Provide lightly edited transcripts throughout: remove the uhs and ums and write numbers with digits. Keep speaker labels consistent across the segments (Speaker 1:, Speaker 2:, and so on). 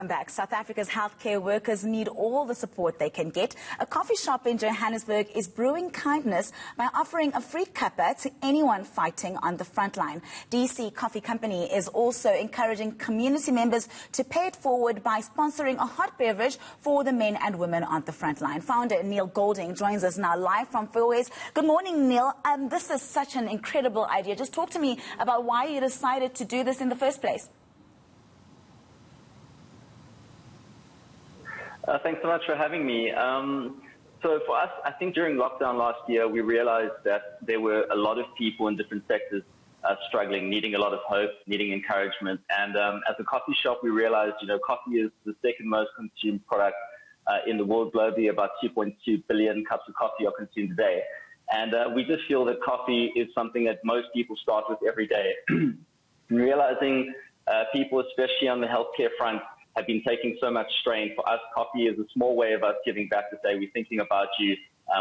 Speaker 1: Back. South Africa's healthcare workers need all the support they can get. A coffee shop in Johannesburg is brewing kindness by offering a free cuppa to anyone fighting on the front line. DC Coffee Company is also encouraging community members to pay it forward by sponsoring a hot beverage for the men and women on the front line. Founder Neil Goldin joins us now live from Fourways. Good morning, Neil. This is such an incredible idea. Just talk to me about why you decided to do this in the first place.
Speaker 2: Thanks so much for having me. So for us, I think during lockdown last year, we realized that there were a lot of people in different sectors struggling, needing a lot of hope, needing encouragement. And as a coffee shop, we realized, coffee is the second most consumed product in the world globally. About 2.2 billion cups of coffee are consumed a day. And we just feel that coffee is something that most people start with every day. Realizing people, especially on the healthcare front, have been taking so much strain. For us, coffee is a small way of us giving back to say, we're thinking about you,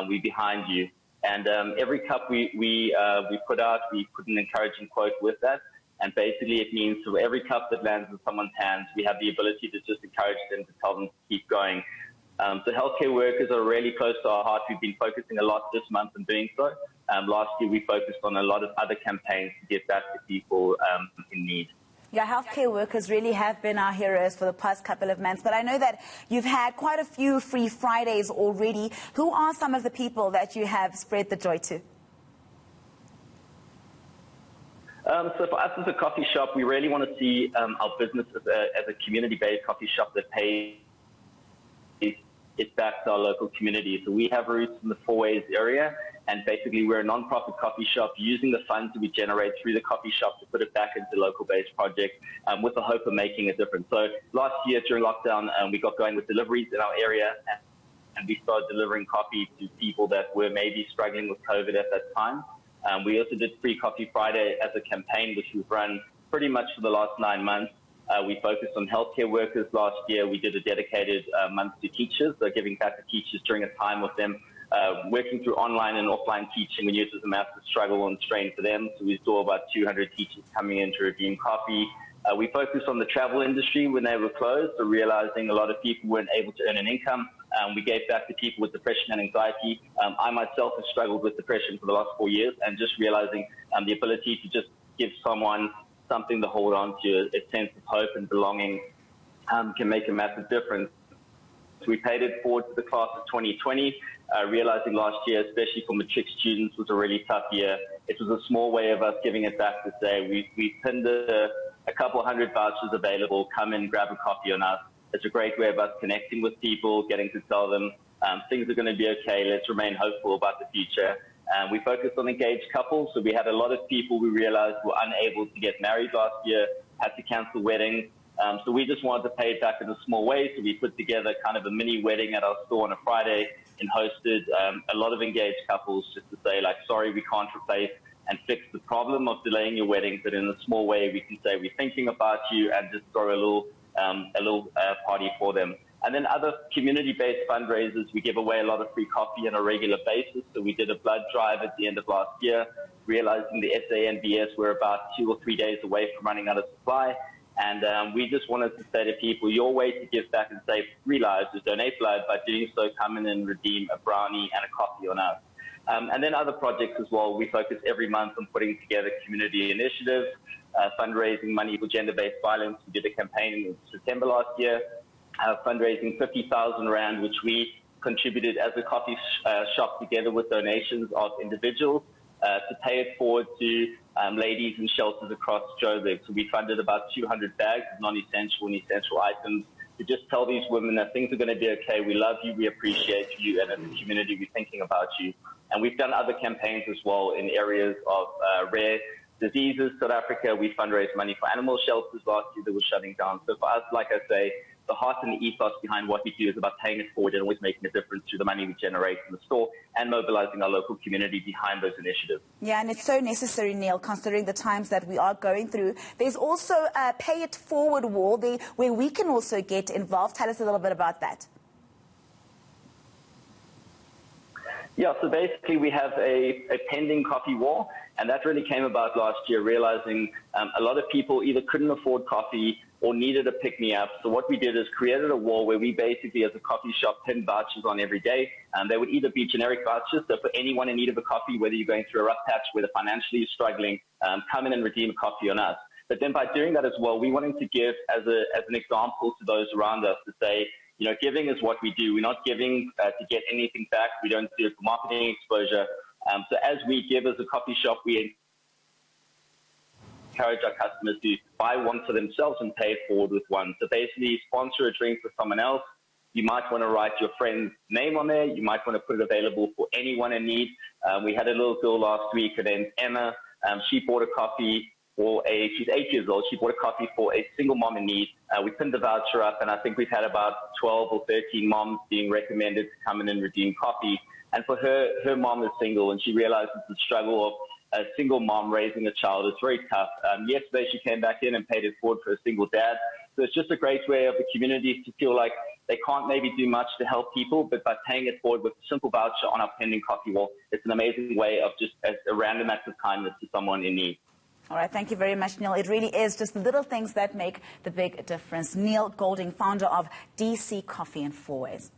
Speaker 2: we're behind you. And every cup we put out, we put an encouraging quote with that. And basically it means for every cup that lands in someone's hands, we have the ability to just encourage them, to tell them to keep going. So healthcare workers are really close to our heart. We've been focusing a lot this month on doing so. Last year we focused on a lot of other campaigns to get back to people in need.
Speaker 1: Yeah, healthcare workers really have been our heroes for the past couple of months. But I know that you've had quite a few free Fridays already. Who are some of the people that you have spread the joy to?
Speaker 2: So for us as a coffee shop, we really want to see our business as a community-based coffee shop that pays it back to our local community. So we have roots in the Fourways area, and basically we're a non-profit coffee shop using the funds that we generate through the coffee shop to put it back into local-based projects with the hope of making a difference. So last year during lockdown, we got going with deliveries in our area, and we started delivering coffee to people that were maybe struggling with COVID at that time. We also did Free Coffee Friday as a campaign, which we've run pretty much for the last 9 months. We focused on healthcare workers last year. We did a dedicated month to teachers, so giving back to teachers during a time with them working through online and offline teaching. We knew it was a massive struggle and strain for them, so we saw about 200 teachers coming in to redeem coffee. We focused on the travel industry when they were closed, so realizing a lot of people weren't able to earn an income. We gave back to people with depression and anxiety. I myself have struggled with depression for the last 4 years, and just realizing the ability to just give someone something to hold on to, a sense of hope and belonging, can make a massive difference. So we paid it forward to the class of 2020, realizing last year, especially for matric students, was a really tough year. It was a small way of us giving it back to say, we pinned a couple hundred vouchers available, come in, grab a coffee on us. It's a great way of us connecting with people, getting to tell them things are going to be okay, let's remain hopeful about the future. We focused on engaged couples, so we had a lot of people we realized were unable to get married last year, had to cancel weddings. So we just wanted to pay it back in a small way, so we put together kind of a mini wedding at our store on a Friday and hosted a lot of engaged couples just to say, like, sorry, we can't replace and fix the problem of delaying your wedding, but in a small way we can say we're thinking about you and just throw a little party for them. And then other community-based fundraisers, we give away a lot of free coffee on a regular basis. So we did a blood drive at the end of last year, realizing the SANBS were about 2 or 3 days away from running out of supply. And we just wanted to say to people, your way to give back and save 3 lives is donate blood. By doing so, come in and redeem a brownie and a coffee on us. And then other projects as well. We focus every month on putting together community initiatives, fundraising money for gender-based violence. We did a campaign in September last year. Fundraising 50,000 Rand, which we contributed as a coffee shop together with donations of individuals to pay it forward to ladies in shelters across Joburg. So we funded about 200 bags of non-essential and essential items to just tell these women that things are going to be okay. We love you, we appreciate you, and as a community, we're thinking about you. And we've done other campaigns as well in areas of rare diseases. South Africa, we fundraised money for animal shelters last year that were shutting down. So for us, like I say, the heart and the ethos behind what we do is about paying it forward and always making a difference through the money we generate in the store and mobilizing our local community behind those initiatives.
Speaker 1: Yeah, and it's so necessary, Neil, considering the times that we are going through. There's also a Pay It Forward wall where we can also get involved. Tell us a little bit about that.
Speaker 2: Yeah, so basically we have a pending coffee war, and that really came about last year, realizing a lot of people either couldn't afford coffee or needed a pick-me-up. So what we did is created a wall where we basically, as a coffee shop, pin vouchers on every day. They would either be generic vouchers, so for anyone in need of a coffee, whether you're going through a rough patch, whether financially you're struggling, come in and redeem a coffee on us. But then by doing that as well, we wanted to give as an example to those around us to say, giving is what we do. We're not giving to get anything back. We don't do it for marketing exposure. So as we give as a coffee shop, we encourage our customers to buy one for themselves and pay it forward with one. So basically sponsor a drink for someone else. You might want to write your friend's name on there. You might want to put it available for anyone in need. We had a little girl last week, her name's Emma. She bought a coffee she's 8 years old. She bought a coffee for a single mom in need. We pinned the voucher up, and I think we've had about 12 or 13 moms being recommended to come in and redeem coffee. And for her mom is single, and she realizes the struggle of a single mom raising a child. It's very tough. Yesterday, she came back in and paid it forward for a single dad. So it's just a great way of the community to feel like they can't maybe do much to help people, but by paying it forward with a simple voucher on our pending coffee wall, it's an amazing way of just a random act of kindness to someone in need.
Speaker 1: All right, thank you very much, Neil. It really is just the little things that make the big difference. Neil Goldin, founder of DC Coffee in 4 Ways.